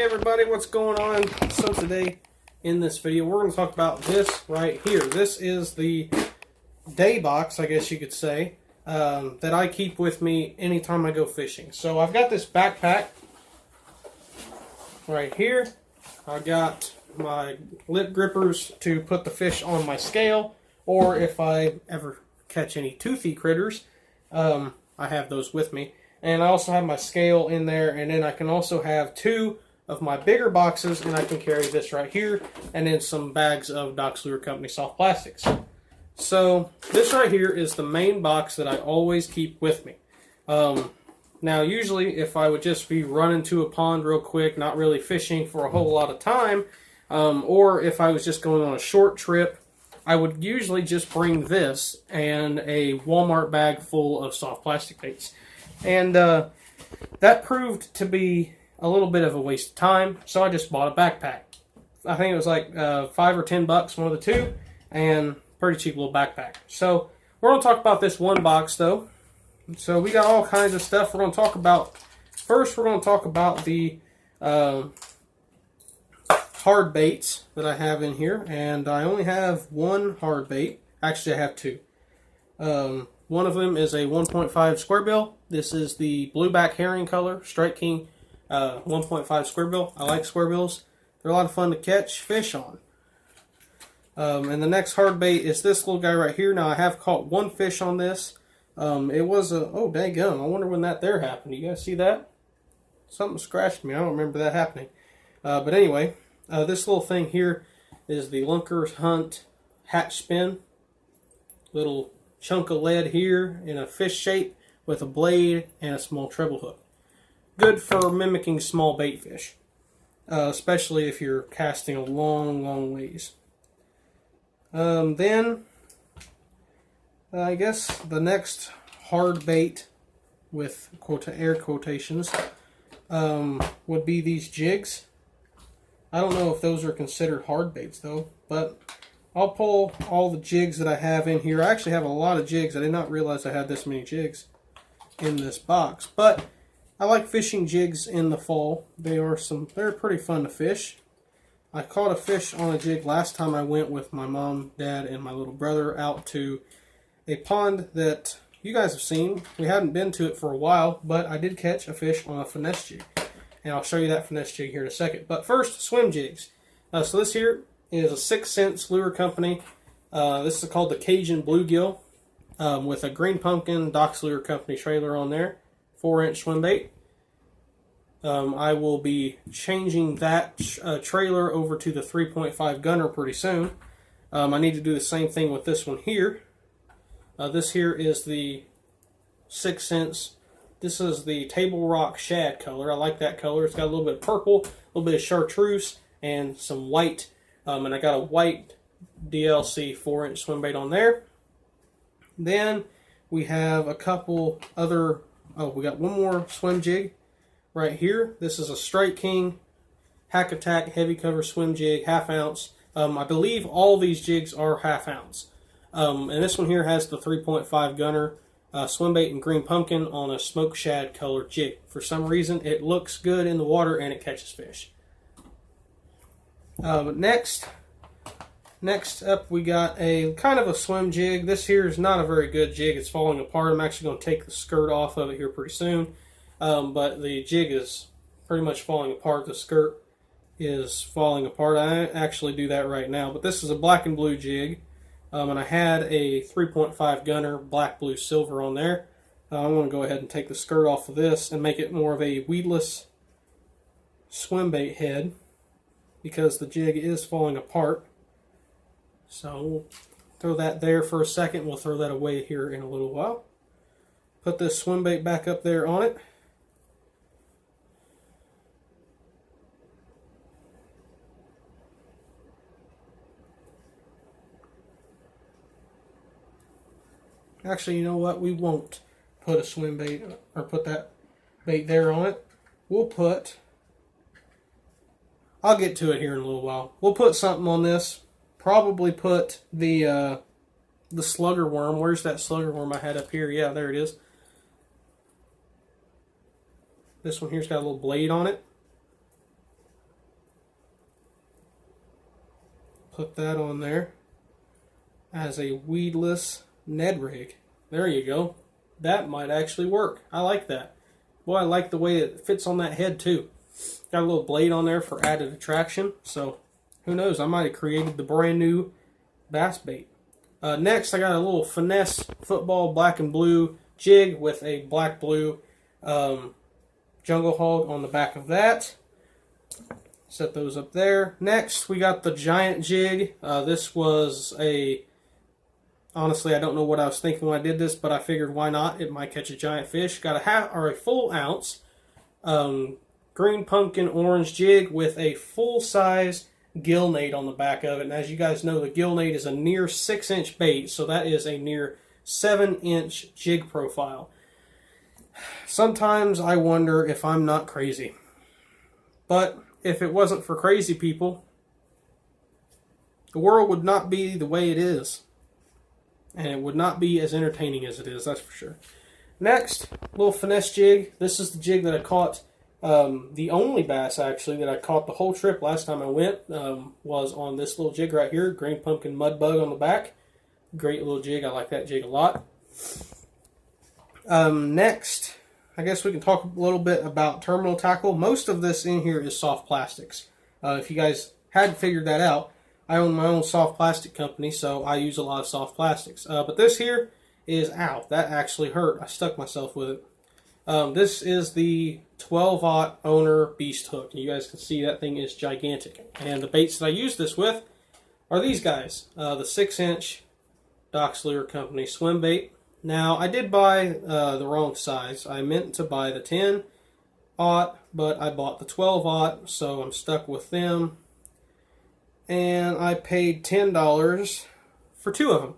Hey everybody, what's going on? So today in this video we're going to talk about this right here. This is the day box, I guess you could say, that I keep with me anytime I go fishing. So I've got this backpack right here. I've got my lip grippers to put the fish on my scale, or if I ever catch any toothy critters, I have those with me. And I also have my scale in there, and then I can also have two of my bigger boxes, and I can carry this right here, and then some bags of Doc's Lure Company soft plastics. So this right here is the main box that I always keep with me. Now usually if I would just be running to a pond real quick, not really fishing for a whole lot of time, or if I was just going on a short trip, I would usually just bring this and a Walmart bag full of soft plastic baits. And that proved to be a little bit of a waste of time, so I just bought a backpack. I think it was like $5 or $10, one of the two, and pretty cheap little backpack. So we're going to talk about this one box though. So we got all kinds of stuff we're going to talk about. First, we're going to talk about the hard baits that I have in here, and I only have one hard bait. Actually, I have two. One of them is a 1.5 square bill. This is the blueback herring color, Strike King 1.5 square bill. I like square bills. They're a lot of fun to catch fish on. And the next hard bait is this little guy right here. Now I have caught one fish on this. It was a, oh daggum, I wonder when that there happened. You guys see that? Something scratched me. I don't remember that happening. But anyway, this little thing here is the Lunker's Hunt hatch spin. Little chunk of lead here in a fish shape with a blade and a small treble hook. Good for mimicking small bait fish, especially if you're casting a long ways. Then I guess the next hard bait, with air quotations, would be these jigs. I don't know if those are considered hard baits though, but I'll pull all the jigs that I have in here. I actually have a lot of jigs. I did not realize I had this many jigs in this box. But I like fishing jigs in the fall. They're pretty fun to fish. I caught a fish on a jig last time I went with my mom, dad, and my little brother out to a pond that you guys have seen. We hadn't been to it for a while, but I did catch a fish on a finesse jig. And I'll show you that finesse jig here in a second. But first, swim jigs. So this here is a 6 Cents Lure Company. This is called the Cajun Bluegill, with a green pumpkin Doc's Lure Company trailer on there. 4-inch swim bait. I will be changing that trailer over to the 3.5 gunner pretty soon. I need to do the same thing with this one here. This here is the 6 Cents. This is the Table Rock Shad color. I like that color. It's got a little bit of purple, a little bit of chartreuse, and some white. And I got a white DLC 4-inch swim bait on there. Then we have a couple other, we got one more swim jig right here. This is a Strike King Hack Attack heavy cover swim jig, 1/2 ounce. I believe all these jigs are 1/2 ounce. And this one here has the 3.5 gunner swim bait and green pumpkin on a smoke shad colored jig. For some reason, it looks good in the water and it catches fish. Next up, we got a kind of a swim jig. This here is not a very good jig. It's falling apart. I'm actually going to take the skirt off of it here pretty soon. But the jig is pretty much falling apart. The skirt is falling apart. I actually do that right now. But this is a black and blue jig. And I had a 3.5 gunner black, blue, silver on there. I'm going to go ahead and take the skirt off of this and make it more of a weedless swim bait head, because the jig is falling apart. So we'll throw that there for a second. We'll throw that away here in a little while. Put this swim bait back up there on it. Actually, you know what? We won't put a swim bait or put that bait there on it. I'll get to it here in a little while. We'll put something on this. Probably put the slugger worm. Where's that slugger worm I had up here? Yeah, there it is. This one here's got a little blade on it. put that on there as a weedless Ned rig. There you go. That might actually work. I like that. Boy, I like the way it fits on that head too. Got a little blade on there for added attraction. So who knows? I might have created the brand new bass bait. Next, I got a little finesse football black and blue jig with a black-blue jungle hog on the back of that. Set those up there. Next, we got the giant jig. This was a... Honestly, I don't know what I was thinking when I did this, but I figured why not? It might catch a giant fish. Got a full ounce green pumpkin orange jig with a full-size gill nade on the back of it. And as you guys know, the gill nade is a near 6-inch bait, so that is a near 7-inch jig profile. Sometimes I wonder if I'm not crazy. But if it wasn't for crazy people, the world would not be the way it is. And it would not be as entertaining as it is, that's for sure. Next, little finesse jig. This is the jig that I caught, the only bass actually that I caught the whole trip last time I went was on this little jig right here, green pumpkin mud bug on the back. Great little jig, I like that jig a lot. Next, I guess we can talk a little bit about terminal tackle. Most of this in here is soft plastics. If you guys hadn't figured that out, I own my own soft plastic company, so I use a lot of soft plastics. But this here is, ow, that actually hurt. I stuck myself with it. This is the 12-aught owner beast hook. You guys can see that thing is gigantic. And the baits that I use this with are these guys. The 6-inch Doc's Lure Company swim bait. Now, I did buy the wrong size. I meant to buy the 10-aught, but I bought the 12-aught, so I'm stuck with them. And I paid $10 for 2 of them.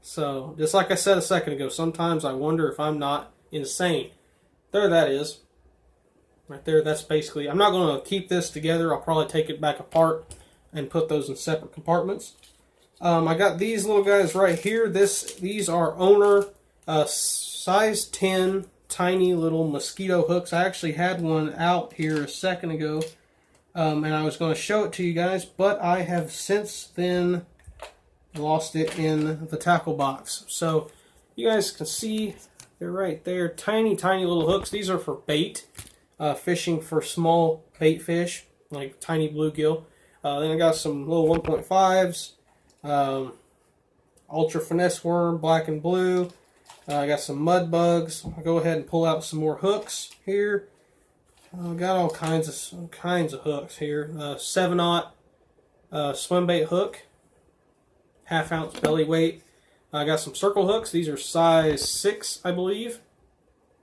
So, just like I said a second ago, sometimes I wonder if I'm not insane. There that is. Right there, that's basically... I'm not going to keep this together. I'll probably take it back apart and put those in separate compartments. I got these little guys right here. These are owner size 10 tiny little mosquito hooks. I actually had one out here a second ago. And I was going to show it to you guys, but I have since then lost it in the tackle box. So you guys can see they're right there. Tiny, tiny little hooks. These are for bait, fishing for small bait fish, like tiny bluegill. Then I got some little 1.5s, ultra finesse worm, black and blue. I got some mud bugs. I'll go ahead and pull out some more hooks here. Got all kinds of hooks here. 7-aught swim bait hook, 1/2 ounce belly weight. I got some circle hooks. These are size 6, I believe.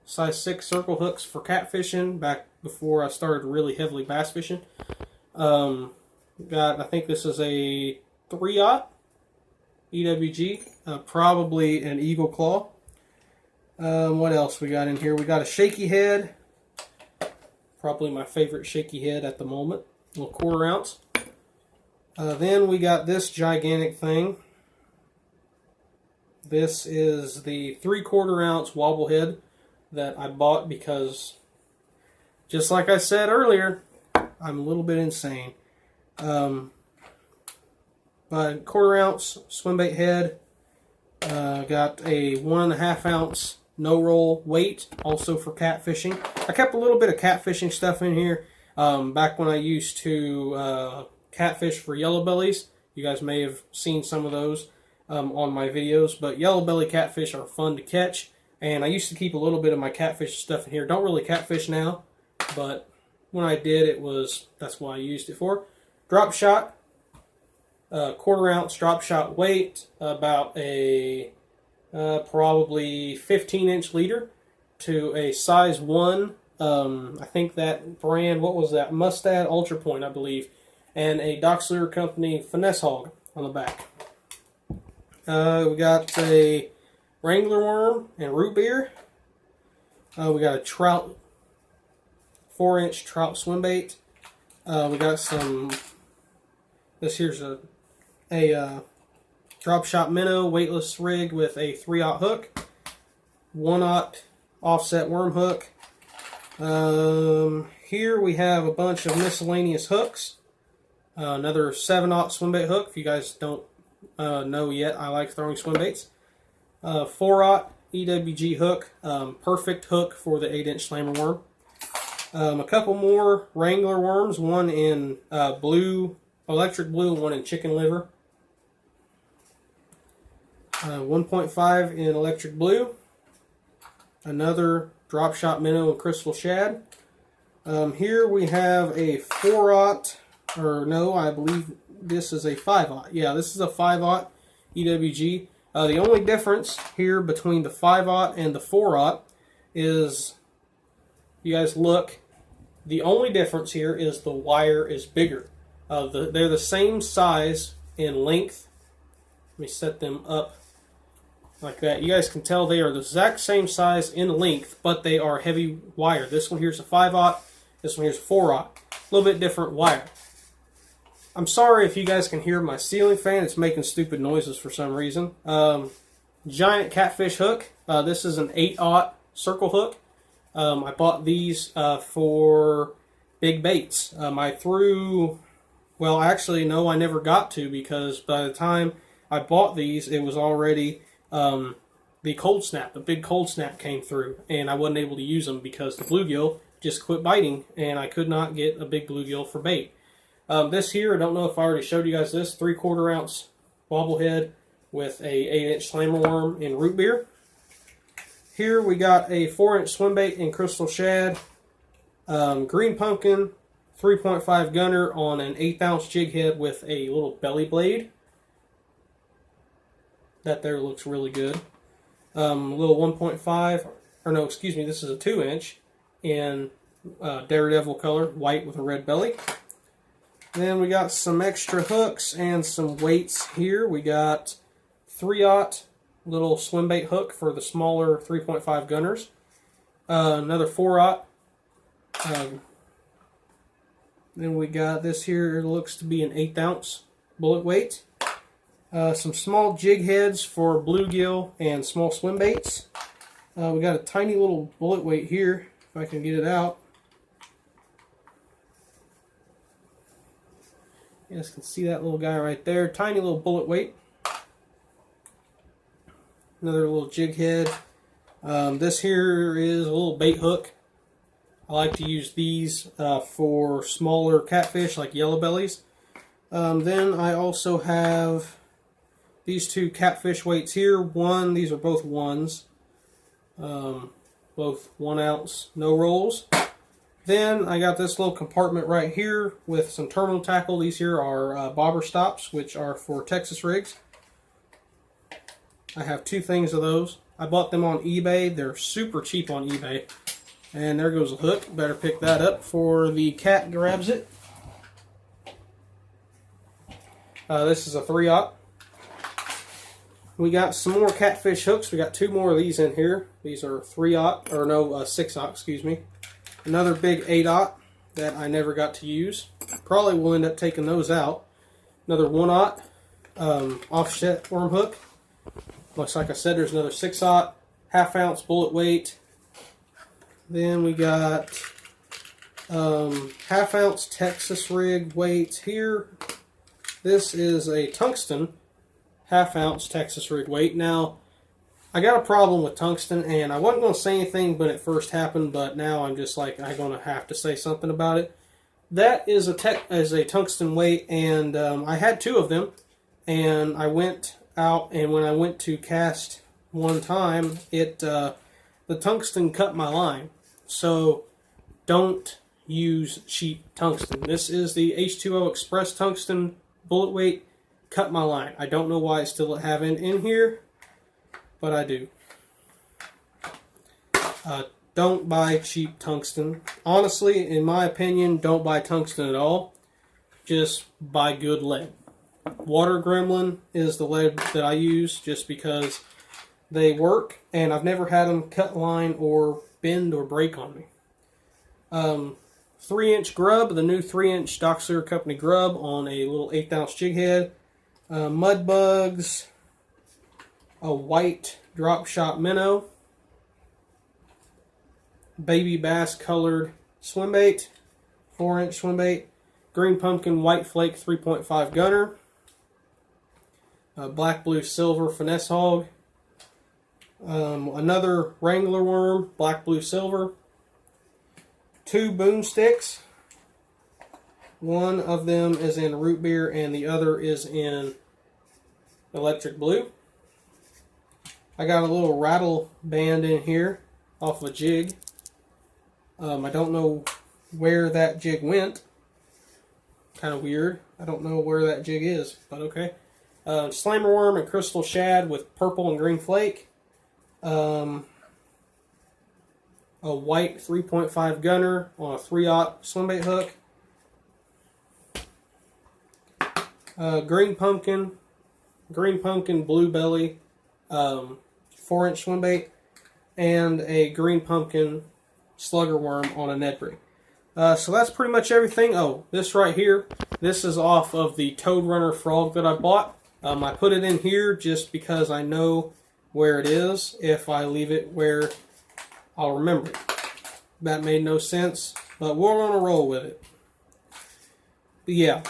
Size 6 circle hooks for catfishing back before I started really heavily bass fishing. I think this is a 3-aught EWG, probably an Eagle Claw. What else we got in here? We got a shaky head. Probably my favorite shaky head at the moment. A little 1/4 ounce. Then we got this gigantic thing. This is the 3/4 ounce wobble head that I bought because, just like I said earlier, I'm a little bit insane. But 1/4 ounce swim bait head. Got a 1.5 ounce no roll weight, also for catfishing. I kept a little bit of catfishing stuff in here back when I used to catfish for yellow bellies. You guys may have seen some of those on my videos, but yellow belly catfish are fun to catch, and I used to keep a little bit of my catfish stuff in here. Don't really catfish now, but when I did, that's what I used it for. Drop shot, 1/4 ounce drop shot weight, about a probably 15-inch leader to a size 1. I think that brand, what was that? Mustad Ultra Point, I believe. And a Doc's Lure Company finesse hog on the back. We got a Wrangler worm and root beer. We got a trout, 4-inch trout swim bait. We got some, this here's a drop shot minnow weightless rig with a 3/aught hook, 1/aught offset worm hook. Here we have a bunch of miscellaneous hooks. Another 7/0 swim bait hook. If you guys don't know yet, I like throwing swim baits. 4/0 EWG hook. Perfect hook for the 8-inch slammer worm. A couple more Wrangler worms, one in blue, electric blue, one in chicken liver. 1.5 in electric blue. Another drop shot minnow and crystal shad. Here we have a 4/0, or no, I believe this is a 5/0. Yeah, this is a 5/0 EWG. The only difference here between the 5/0 and the 4/0 is, you guys look, the only difference here is the wire is bigger. They're the same size in length. Let me set them up like that. You guys can tell they are the exact same size in length, but they are heavy wire. This one here's a 5/0, this one here's a 4/0. A little bit different wire. I'm sorry if you guys can hear my ceiling fan. It's making stupid noises for some reason. Giant catfish hook. This is an 8/0 circle hook. I bought these for big baits. I threw, well, actually, no, I never got to, because by the time I bought these, it was already the cold snap. The big cold snap came through, and I wasn't able to use them because the bluegill just quit biting, and I could not get a big bluegill for bait. This here, I don't know if I already showed you guys this, 3/4 ounce bobblehead with a 8-inch slammer worm in root beer. Here we got a 4-inch swim bait in crystal shad, green pumpkin, 3.5 gunner on an 1/8 ounce jig head with a little belly blade. That there looks really good. Little 1.5, or no, excuse me, this is a 2-inch in Daredevil color, white with a red belly. Then we got some extra hooks and some weights here. We got 3/0 little swim bait hook for the smaller 3.5 gunners. Another 4/0. Then we got this here, it looks to be an 1/8 ounce bullet weight. Some small jig heads for bluegill and small swim baits. We got a tiny little bullet weight here, if I can get it out. You guys can see that little guy right there. Tiny little bullet weight. Another little jig head. This here is a little bait hook. I like to use these for smaller catfish like yellow bellies. Then I also have these two catfish weights here. These are both ones. Both 1 ounce, no rolls. Then I got this little compartment right here with some terminal tackle. These here are bobber stops, which are for Texas rigs. I have 2 things of those. I bought them on eBay. They're super cheap on eBay. And there goes a hook. Better pick that up before the cat grabs it. This is a 3/0. We got some more catfish hooks. We got 2 more of these in here. These are 3/0, or no, 6/0, excuse me. Another big 8/0 that I never got to use. Probably will end up taking those out. Another 1/0 offset worm hook. Looks like I said, there's another 6/0 1/2 ounce bullet weight. Then we got 1/2 ounce Texas rig weights here. This is a tungsten 1/2 ounce Texas rig weight. Now, I got a problem with tungsten, and I wasn't going to say anything when it first happened, but now I'm just like, I'm going to have to say something about it. That is a tungsten weight, and I had 2 of them, and I went out, and when I went to cast one time, the tungsten cut my line. So don't use cheap tungsten. This is the H2O Express tungsten bullet weight. Cut my line. I don't know why I still have it in here, but I do. Don't buy cheap tungsten. Honestly, in my opinion, don't buy tungsten at all. Just buy good lead. Water Gremlin is the lead that I use just because they work, and I've never had them cut line or bend or break on me. 3-inch grub, the new 3-inch Doc Sewer Company grub on a little 1/8 ounce jig head. Mud bugs, a white drop shot minnow, baby bass colored swim bait, 4-inch swim bait, green pumpkin white flake 3.5 gunner, black blue silver finesse hog, another Wrangler worm, black blue silver, 2 boomsticks. One of them is in root beer and the other is in electric blue. I got a little rattle band in here off a jig. I don't know where that jig went. Kind of weird. I don't know where that jig is, but okay. Slammer worm and crystal shad with purple and green flake. A white 3.5 gunner on a 3/0 swimbait hook. Green pumpkin blue belly 4-inch swimbait, and a green pumpkin slugger worm on a Ned rig. So that's pretty much everything. Oh, this right here, this is off of the Toad Runner frog that I bought. I put it in here just because I know where it is. If I leave it where I'll remember it. That made no sense, but we're on a roll with it. But yeah,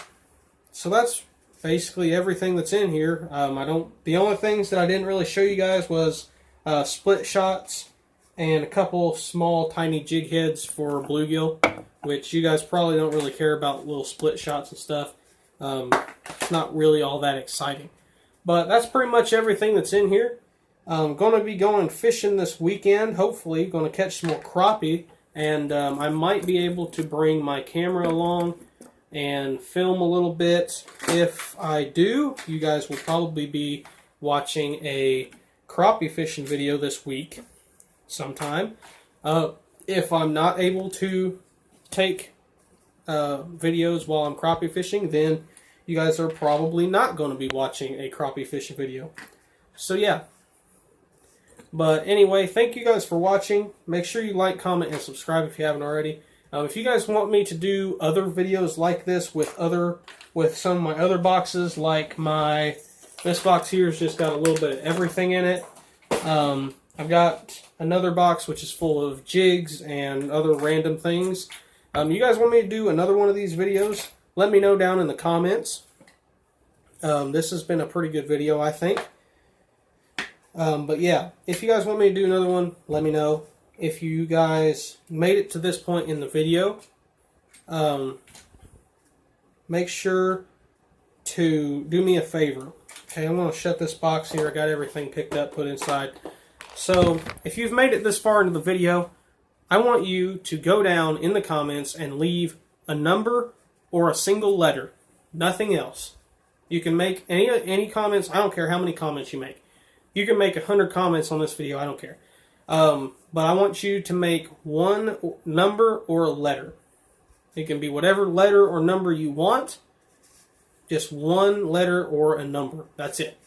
so that's basically everything that's in here. The only things that I didn't really show you guys was split shots and a couple small tiny jig heads for bluegill, which you guys probably don't really care about little split shots and stuff. It's not really all that exciting. But that's pretty much everything that's in here. I'm going to be going fishing this weekend, hopefully. Going to catch some more crappie, and I might be able to bring my camera along and film a little bit. If I do, you guys will probably be watching a crappie fishing video this week sometime. If I'm not able to take videos while I'm crappie fishing, then you guys are probably not going to be watching a crappie fishing video. So yeah. But anyway, thank you guys for watching. Make sure you like, comment, and subscribe if you haven't already. If you guys want me to do other videos like this with some of my other boxes, like this box here has just got a little bit of everything in it. I've got another box which is full of jigs and other random things. You guys want me to do another one of these videos? Let me know down in the comments. This has been a pretty good video, I think. But yeah, if you guys want me to do another one, let me know. If you guys made it to this point in the video, make sure to do me a favor. Okay, I'm going to shut this box here. I got everything picked up, put inside. So, if you've made it this far into the video, I want you to go down in the comments and leave a number or a single letter. Nothing else. You can make any comments. I don't care how many comments you make. You can make 100 comments on this video. I don't care. But I want you to make one number or a letter. It can be whatever letter or number you want. Just one letter or a number. That's it.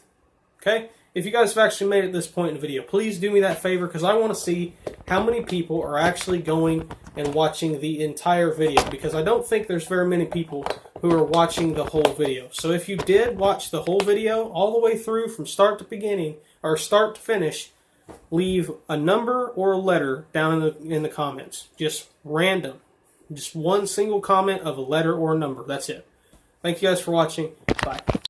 Okay? If you guys have actually made it this point in the video, please do me that favor, because I want to see how many people are actually going and watching the entire video, because I don't think there's very many people who are watching the whole video. So if you did watch the whole video all the way through from start to beginning, or start to finish, leave a number or a letter down in the comments. Just random. Just one single comment of a letter or a number. That's it. Thank you guys for watching. Bye.